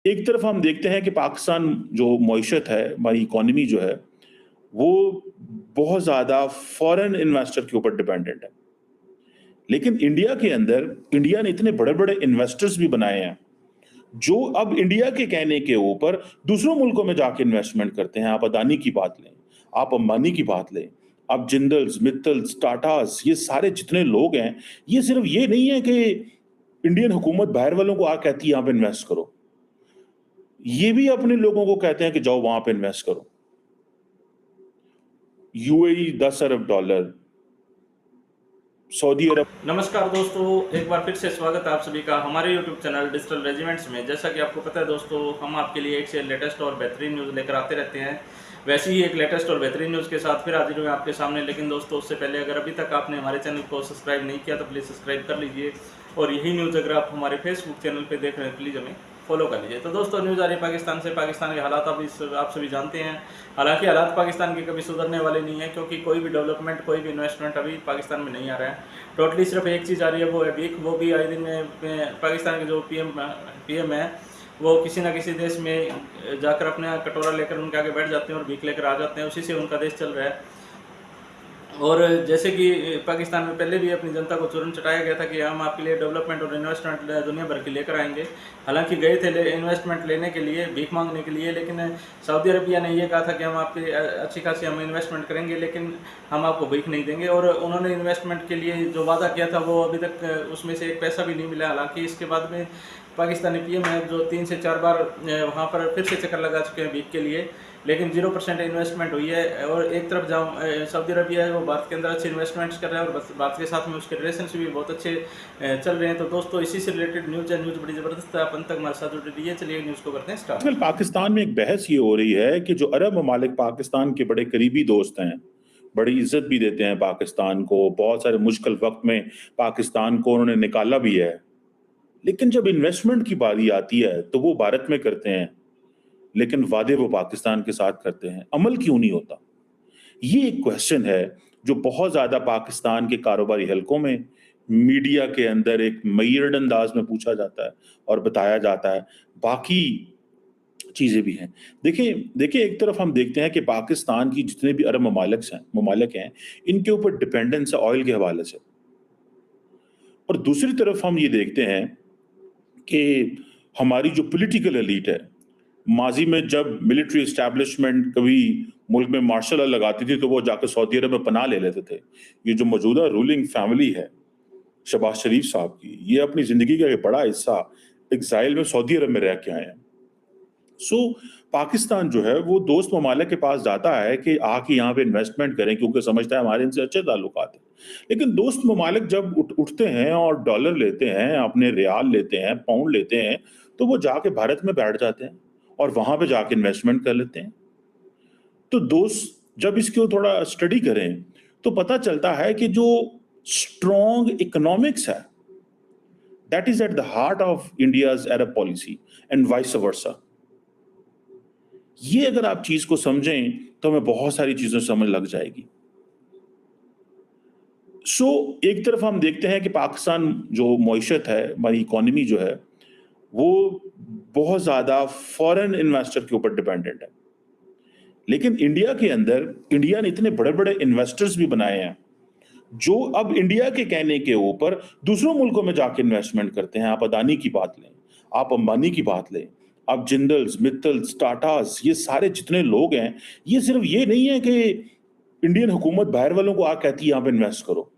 एक तरफ हम देखते हैं कि पाकिस्तान जो मईशत है, हमारी इकोनॉमी जो है, वो बहुत ज़्यादा फ़ॉरेन इन्वेस्टर के ऊपर डिपेंडेंट है। लेकिन इंडिया के अंदर इंडिया ने इतने बड़े-बड़े इन्वेस्टर्स भी बनाए हैं, जो अब इंडिया के कहने के ऊपर दूसरों मुल्कों में जाके इन्वेस्टमेंट करते हैं। आप अदानी की बात लें, आप अंबानी की बात लें, आप जिंदल्स, मित्तल्स, टाटास, ये सारे जितने लोग हैं, ये सिर्फ़ ये नहीं है कि इंडियन हुकूमत बाहर वालों को कहती है यहाँ पे इन्वेस्ट करो। ये भी अपने लोगों को कहते हैं कि जाओ वहाँ पे इन्वेस्ट करो। यूएई $10 अरब, सऊदी अरब। नमस्कार दोस्तों, एक बार फिर से स्वागत है आप सभी का हमारे YouTube चैनल डिजिटल रेजिमेंट्स में। जैसा कि आपको पता है दोस्तों, हम आपके लिए एक से लेटेस्ट और बेहतरीन न्यूज़ लेकर आते रहते हैं। वैसे ही एक लेटेस्ट और बेहतरीन न्यूज़ के साथ फिर हाजिर हुए आपके सामने। लेकिन दोस्तों, उससे पहले अगर अभी तक आपने हमारे चैनल को सब्सक्राइब नहीं किया तो प्लीज़ सब्सक्राइब कर लीजिए, और यही न्यूज़ अगर आप हमारे फेसबुक चैनल पर देख रहे हैं प्लीज़ हमें फॉलो कर लीजिए। तो दोस्तों, न्यूज़ आ रही है पाकिस्तान से। पाकिस्तान के हालात आप सभी जानते हैं। हालांकि हालात पाकिस्तान के कभी सुधरने वाले नहीं है, क्योंकि कोई भी डेवलपमेंट, कोई भी इन्वेस्टमेंट अभी पाकिस्तान में नहीं आ रहा है। टोटली सिर्फ एक चीज़ आ रही है, वो है भीख। वो भी आए दिन में पाकिस्तान के जो पीएम है, वो किसी ना किसी देश में जाकर अपना कटोरा लेकर उनके आगे बैठ जाते हैं और भीख लेकर आ जाते हैं। उसी से उनका देश चल रहा है। और जैसे कि पाकिस्तान में पहले भी अपनी जनता को चूरन चटाया गया था कि हम आपके लिए डेवलपमेंट और इन्वेस्टमेंट दुनिया भर के लेकर आएंगे। हालांकि गए थे इन्वेस्टमेंट लेने के लिए, भीख मांगने के लिए, लेकिन सऊदी अरबिया ने ये कहा था कि हम आपकी अच्छी खासी हम इन्वेस्टमेंट करेंगे, लेकिन हम आपको भीख नहीं देंगे। और उन्होंने इन्वेस्टमेंट के लिए जो वादा किया था वो अभी तक उसमें से एक पैसा भी नहीं मिला। हालांकि इसके बाद में पाकिस्तानी पीएम है जो 3 से 4 बार वहाँ पर फिर से चक्कर लगा चुके हैं भीख के लिए, लेकिन 0% इन्वेस्टमेंट हुई है। और एक तरफ जहाँ सऊदी अरबिया है, वो भारत के अंदर अच्छे इन्वेस्टमेंट्स कर रहा है, और भारत के साथ में उसके रिलेशंस भी बहुत अच्छे चल रहे हैं। तो दोस्तों, इसी से रिलेटेड न्यूज़ है, न्यूज़ बड़ी ज़बरदस्त है। आप अंत तक हमारे साथ जुड़े रहिए। चलिए न्यूज़ को करते हैं आजकल स्टार्ट। पाकिस्तान में एक बहस ये हो रही है कि जो अरब ममालिक पाकिस्तान के बड़े करीबी दोस्त हैं, बड़ी इज्जत भी देते हैं पाकिस्तान को, बहुत सारे मुश्किल वक्त में पाकिस्तान को उन्होंने निकाला भी है, लेकिन जब इन्वेस्टमेंट की बारी आती है तो वो भारत में करते हैं, लेकिन वादे वो पाकिस्तान के साथ करते हैं। अमल क्यों नहीं होता? ये एक क्वेश्चन है जो बहुत ज्यादा पाकिस्तान के कारोबारी हलकों में, मीडिया के अंदर एक मैयर्ड अंदाज में पूछा जाता है और बताया जाता है। बाकी चीजें भी हैं। देखिए देखिए, एक तरफ हम देखते हैं कि पाकिस्तान की जितने भी अरब ममालिक हैं, इनके ऊपर डिपेंडेंस है ऑयल के हवाले से। और दूसरी तरफ हम ये देखते हैं कि हमारी जो पॉलिटिकल एलीट है, माजी में जब मिलिट्री एस्टैब्लिशमेंट कभी मुल्क में मार्शल लॉ लगाती थी तो वो जाकर सऊदी अरब में पनाह ले लेते थे। ये जो मौजूदा रूलिंग फैमिली है शहबाज शरीफ साहब की, ये अपनी जिंदगी का एक बड़ा हिस्सा एग्जाइल में सऊदी अरब में रह के आए हैं। सो पाकिस्तान जो है वो दोस्त ममालिक के पास जाता है कि आके यहाँ पे इन्वेस्टमेंट करें, क्योंकि समझता है हमारे इनसे अच्छे ताल्लुकात हैं। लेकिन दोस्त ममालिक जब उठते हैं और डॉलर लेते हैं, अपने रियाल लेते हैं, पाउंड लेते हैं, तो वो जाके भारत में बैठ जाते हैं और वहां पे जाके इन्वेस्टमेंट कर लेते हैं। तो दोस्त जब इसको थोड़ा स्टडी करें तो पता चलता है कि जो स्ट्रॉन्ग इकोनॉमिक्स है, that is at the heart of India's Arab policy and vice versa. ये अगर आप चीज को समझें तो हमें बहुत सारी चीजें समझ लग जाएगी। एक तरफ हम देखते हैं कि पाकिस्तान जो मईशत है, हमारी इकोनॉमी जो है, वो बहुत ज्यादा फॉरेन इन्वेस्टर के ऊपर डिपेंडेंट है। लेकिन इंडिया के अंदर इंडिया ने इतने बड़े-बड़े इन्वेस्टर्स भी बनाए हैं, जो अब इंडिया के कहने के ऊपर दूसरों मुल्कों में जाके इन्वेस्टमेंट करते हैं। आप अदानी की बात लें, आप अंबानी की बात लें, आप जिंदल्स, मित्तल्स, टाटास, ये सारे जितने लोग हैं, ये सिर्फ ये नहीं है कि इंडियन हुकूमत बाहर वालों को कहती है यहाँ पे इन्वेस्ट करो।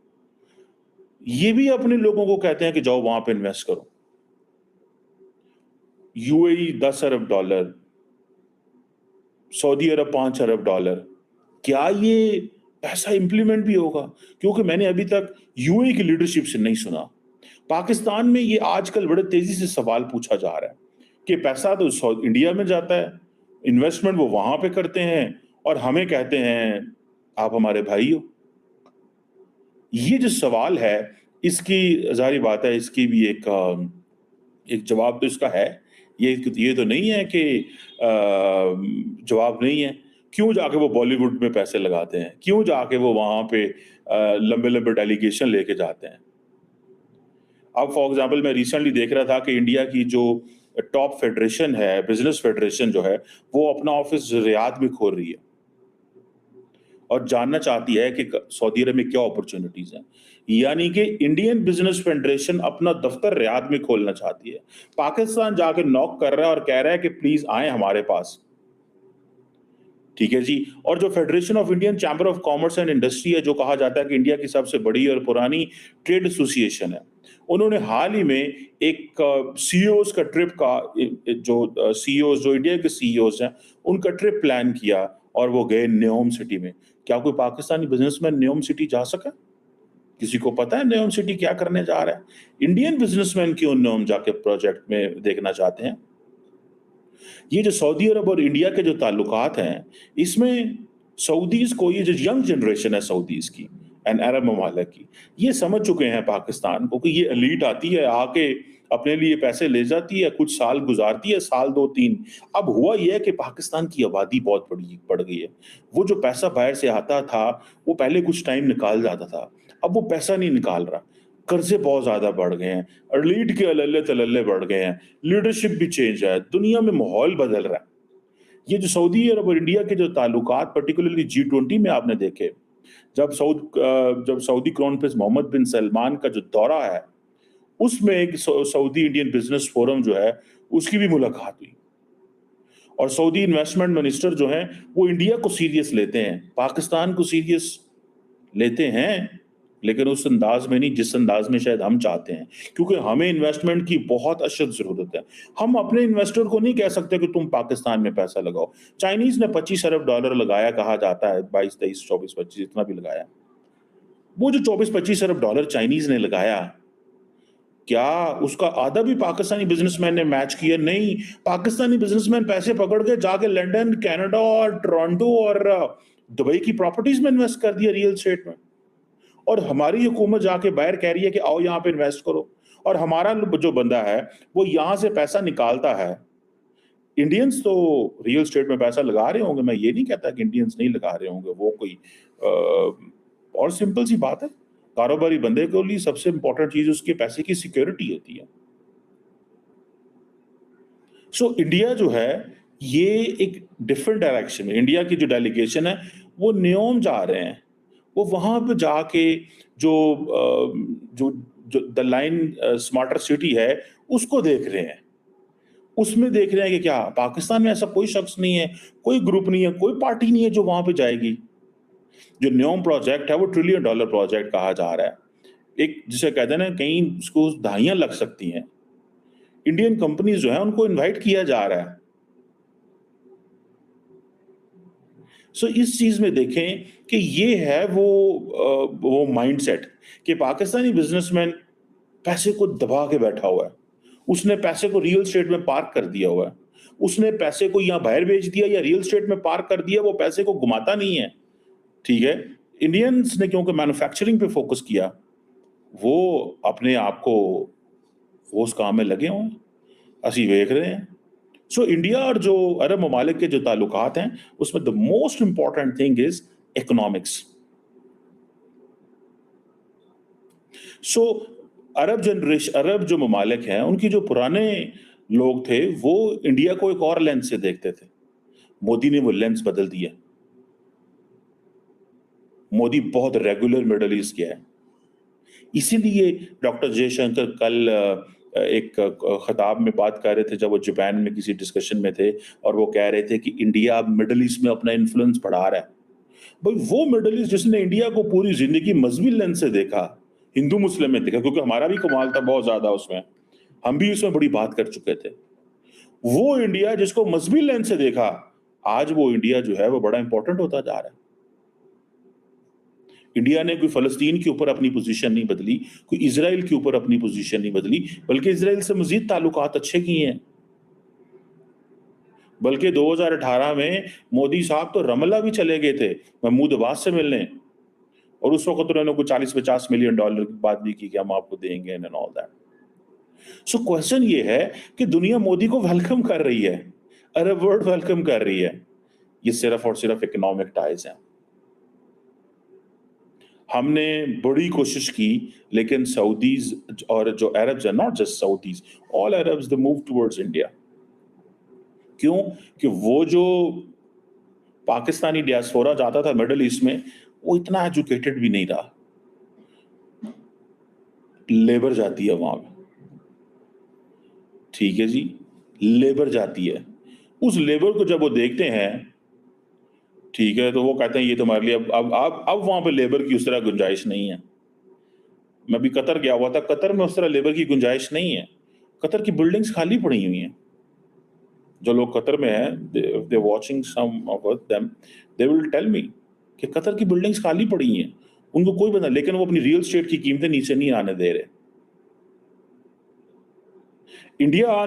ये भी अपने लोगों को कहते हैं कि जाओ वहां पे इन्वेस्ट करो। यूएई $10 अरब, सऊदी अरब $5 अरब। क्या ये पैसा इंप्लीमेंट भी होगा? क्योंकि मैंने अभी तक यूएई की लीडरशिप से नहीं सुना। पाकिस्तान में ये आजकल बड़े तेजी से सवाल पूछा जा रहा है कि पैसा तो इंडिया में जाता है, इन्वेस्टमेंट वो वहां पे करते हैं और हमें कहते हैं आप हमारे भाई हो। ये जो सवाल है, इसकी जाहिर बात है, इसकी भी एक जवाब तो इसका है। ये तो नहीं है कि जवाब नहीं है। क्यों जाके वो बॉलीवुड में पैसे लगाते हैं? क्यों जाके वो वहां पे लंबे लंबे डेलीगेशन लेके जाते हैं? अब फॉर एग्जांपल मैं रिसेंटली देख रहा था कि इंडिया की जो टॉप फेडरेशन है, बिजनेस फेडरेशन जो है, वो अपना ऑफिस रियाद में खोल रही है और जानना चाहती है कि सऊदी अरब में क्या अपॉर्चुनिटीज हैं। यानी कि इंडियन बिजनेस फेडरेशन अपना दफ्तर रियाद में खोलना चाहती है। पाकिस्तान जाके नॉक कर रहा है और कह रहा है कि प्लीज आए हमारे पास। ठीक है जी। और जो federation of Indian chamber of commerce and industry है, जो कहा जाता है कि इंडिया की सबसे बड़ी और पुरानी ट्रेड एसोसिएशन है, उन्होंने हाल ही में एक सीईओज का ट्रिप का जो सीईओज जो इंडिया के सीईओज हैं, उनका ट्रिप प्लान किया और वो गए न्योम सिटी में। क्या कोई पाकिस्तानी बिजनेसमैन न्योम सिटी जा सका? किसी को पता है न्योम सिटी क्या करने जा रहा है? इंडियन बिजनेसमैन क्यों न्योम जाके प्रोजेक्ट में देखना चाहते हैं? ये जो सऊदी अरब और इंडिया के जो ताल्लुकात हैं, इसमें सऊदीज को, ये जो यंग जनरेशन है सऊदीज की एंड अरब ममालिक की, ये समझ चुके हैं पाकिस्तान को कि ये एलीट आती है, आके अपने लिए पैसे ले जाती है, कुछ साल गुजारती है, साल 2-3। अब हुआ यह है कि पाकिस्तान की आबादी बहुत बढ़ गई है। वो जो पैसा बाहर से आता था, वो पहले कुछ टाइम निकाल जाता था, अब वो पैसा नहीं निकाल रहा। कर्जे बहुत ज्यादा बढ़ गए हैं, लीड के अल्ले तलल्ले बढ़ गए हैं, लीडरशिप भी चेंज है, दुनिया में माहौल बदल रहा है। ये जो सऊदी अरब और इंडिया के जो ताल्लुकात पर्टिकुलरली G20 में आपने देखे, जब सऊदी क्राउन प्रिंस मोहम्मद बिन सलमान का जो दौरा है, उसमें एक सऊदी इंडियन बिजनेस फोरम जो है, उसकी भी मुलाकात हुई। और सऊदी इन्वेस्टमेंट मिनिस्टर जो हैं, वो इंडिया को सीरियस लेते हैं, पाकिस्तान को सीरियस लेते हैं, लेकिन उस अंदाज में नहीं जिस अंदाज में शायद हम चाहते हैं, क्योंकि हमें इन्वेस्टमेंट की बहुत अशद जरूरत है। हम अपने इन्वेस्टर को नहीं कह सकते कि तुम पाकिस्तान में पैसा लगाओ। चाइनीज ने $25 अरब लगाया, कहा जाता है 22, 23, 24, 25 जितना भी लगाया। वो जो 24-25 अरब डॉलर चाइनीज ने लगाया, क्या उसका आधा भी पाकिस्तानी बिजनेसमैन ने मैच किया? नहीं। पाकिस्तानी बिजनेसमैन पैसे पकड़ के जाके लंदन, कनाडा और टोरंटो और दुबई की प्रॉपर्टीज में इन्वेस्ट कर दिया, रियल एस्टेट में। और हमारी हुकूमत जाके बाहर कह रही है कि आओ यहाँ पे इन्वेस्ट करो, और हमारा जो बंदा है वो यहाँ से पैसा निकालता है। इंडियंस तो रियल एस्टेट में पैसा लगा रहे होंगे, मैं ये नहीं कहता कि इंडियंस नहीं लगा रहे होंगे, वो कोई और सिंपल सी बात है, कारोबारी बंदे के लिए सबसे इंपॉर्टेंट चीज उसके पैसे की सिक्योरिटी होती है। सो इंडिया जो है, ये एक डिफरेंट डायरेक्शन में, इंडिया की जो डेलीगेशन है वो न्योम जा रहे हैं। वो वहां पे जाके जो जो जो द लाइन स्मार्टर सिटी है उसको देख रहे हैं। उसमें देख रहे हैं कि क्या पाकिस्तान में ऐसा कोई शख्स नहीं है, कोई ग्रुप नहीं है, कोई पार्टी नहीं है जो वहां पे जाएगी। जो न्योम प्रोजेक्ट है वो $1 ट्रिलियन प्रोजेक्ट कहा जा रहा है। एक जिसे कहते हैं ना, कहीं उसको दहाइयां लग सकती हैं। इंडियन कंपनीज जो है उनको इनवाइट किया जा रहा है। सो इस चीज में देखें कि ये है वो माइंडसेट कि पाकिस्तानी बिजनेसमैन पैसे को दबा के बैठा हुआ है। उसने पैसे को रियल एस्टेट में पार्क कर दिया हुआ है। उसने पैसे को यहाँ बाहर बेच दिया या रियल एस्टेट में पार्क कर दिया, वो पैसे को घुमाता नहीं है। ठीक है, इंडियंस ने क्योंकि मैन्युफैक्चरिंग पे फोकस किया, वो अपने आप को वो उस काम में लगे हुए हैं, असी देख रहे हैं। सो इंडिया और जो अरब ममालिक के जो ताल्लुकात हैं, उसमें the most important thing is economics. So अरब जो ममालिक हैं, उनकी जो पुराने लोग थे, वो इंडिया को एक और लेंस से देखते थे। मोदी ने वो लेंस बदल दिया। मोदी बहुत रेगुलर मिडल ईस्ट गया है। इसीलिए डॉक्टर जयशंकर कल एक खिताब में बात कर रहे थे, जब वो जापान में किसी डिस्कशन में थे, और वो कह रहे थे कि इंडिया मिडल ईस्ट में अपना इन्फ्लुएंस बढ़ा रहा है। भाई वो मिडल ईस्ट जिसने इंडिया को पूरी जिंदगी मजहबी लेंस से देखा, हिंदू मुस्लिम में देखा, क्योंकि हमारा भी कमाल था बहुत ज्यादा उसमें, हम भी उसमें बड़ी बात कर चुके थे। वो इंडिया जिसको मजहबी लेंस से देखा, आज वो इंडिया जो है वो बड़ा इंपॉर्टेंट होता जा रहा है। इंडिया ने कोई फलस्तीन के ऊपर अपनी पोजीशन नहीं बदली, कोई इजराइल के ऊपर अपनी पोजीशन नहीं बदली, बल्कि इजराइल से मजीद ताल्लुकात अच्छे किए हैं। बल्कि 2018 में मोदी साहब तो रमला भी चले गए थे महमूद अब्बास से मिलने, और उस वक्त उन्होंने कोई $40-50 मिलियन की बात भी की कि हम आपको देंगे and all that. So question ये है कि दुनिया मोदी को वेलकम कर रही है, अरब वर्ल्ड वेलकम कर रही है। ये सिर्फ और सिर्फ इकोनॉमिक टाइज हैं। हमने बड़ी कोशिश की, लेकिन सऊदीज़ और जो अरब्स हैं, not just Saudis, all Arabs they move towards India. क्यों? कि वो जो पाकिस्तानी डियास्पोरा जाता था मिडल ईस्ट में, वो इतना एजुकेटेड भी नहीं रहा। लेबर जाती है वहाँ पे, ठीक है जी, लेबर जाती है। उस लेबर को जब वो देखते हैं, ठीक है, तो वो कहते हैं ये तो हमारे लिए अब वहाँ पे लेबर की उस तरह गुंजाइश नहीं है। मैं अभी कतर गया हुआ था, कतर में उस तरह लेबर की गुंजाइश नहीं है। कतर की बिल्डिंग्स खाली पड़ी हुई हैं। जो लोग कतर में हैं, they watching some of them, they will tell me कि कतर की बिल्डिंग्स खाली पड़ी हैं। उनको कोई बंदा, लेकिन वो अपनी रियल एस्टेट की कीमतें नीचे नहीं आने दे रहे। इंडिया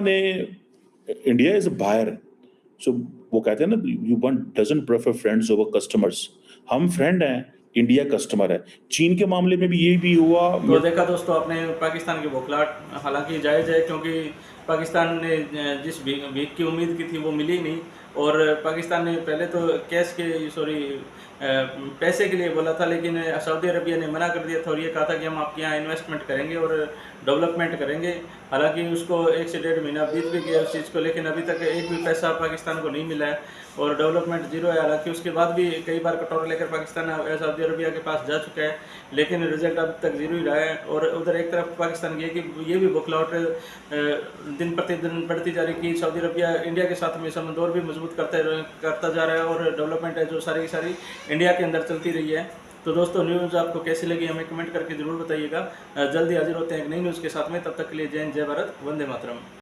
इज अ बायर, सो वो कहते हैं ना, you one doesn't prefer friends over customers. हम फ्रेंड हैं, इंडिया कस्टमर है। चीन के मामले में भी यही भी हुआ। तो देखा दोस्तों आपने पाकिस्तान की बौखलाहट, हालांकि जायज़ है क्योंकि पाकिस्तान ने जिस भीख की उम्मीद की थी वो मिली नहीं, और पाकिस्तान ने पहले तो कैश के पैसे के लिए बोला था, लेकिन सऊदी अरबिया ने मना कर दिया था और ये कहा था कि हम आपके यहाँ इन्वेस्टमेंट करेंगे और डेवलपमेंट करेंगे। हालांकि उसको 1 से 1.5 महीना बीत भी गया उस चीज़ को, लेकिन अभी तक एक भी पैसा पाकिस्तान को नहीं मिला है और डेवलपमेंट जीरो है। हालांकि उसके बाद भी कई बार कटोरा लेकर पाकिस्तान सऊदी अरबिया के पास जा चुका है, लेकिन रिजल्ट अब तक जीरो ही रहा है। और उधर एक तरफ पाकिस्तान ये भी बौखलाहट दिन प्रतिदिन बढ़ती जा रही कि सऊदी अरबिया इंडिया के साथ में संबंध और भी मजबूत करता जा रहा है और डेवलपमेंट है जो सारी की सारी इंडिया के अंदर चलती रही है। तो दोस्तों न्यूज़ आपको कैसी लगी हमें कमेंट करके ज़रूर बताइएगा। जल्दी हाजिर होते हैं एक नई न्यूज़ के साथ में, तब तक के लिए जय हिंद, जय भारत, वंदे मातरम।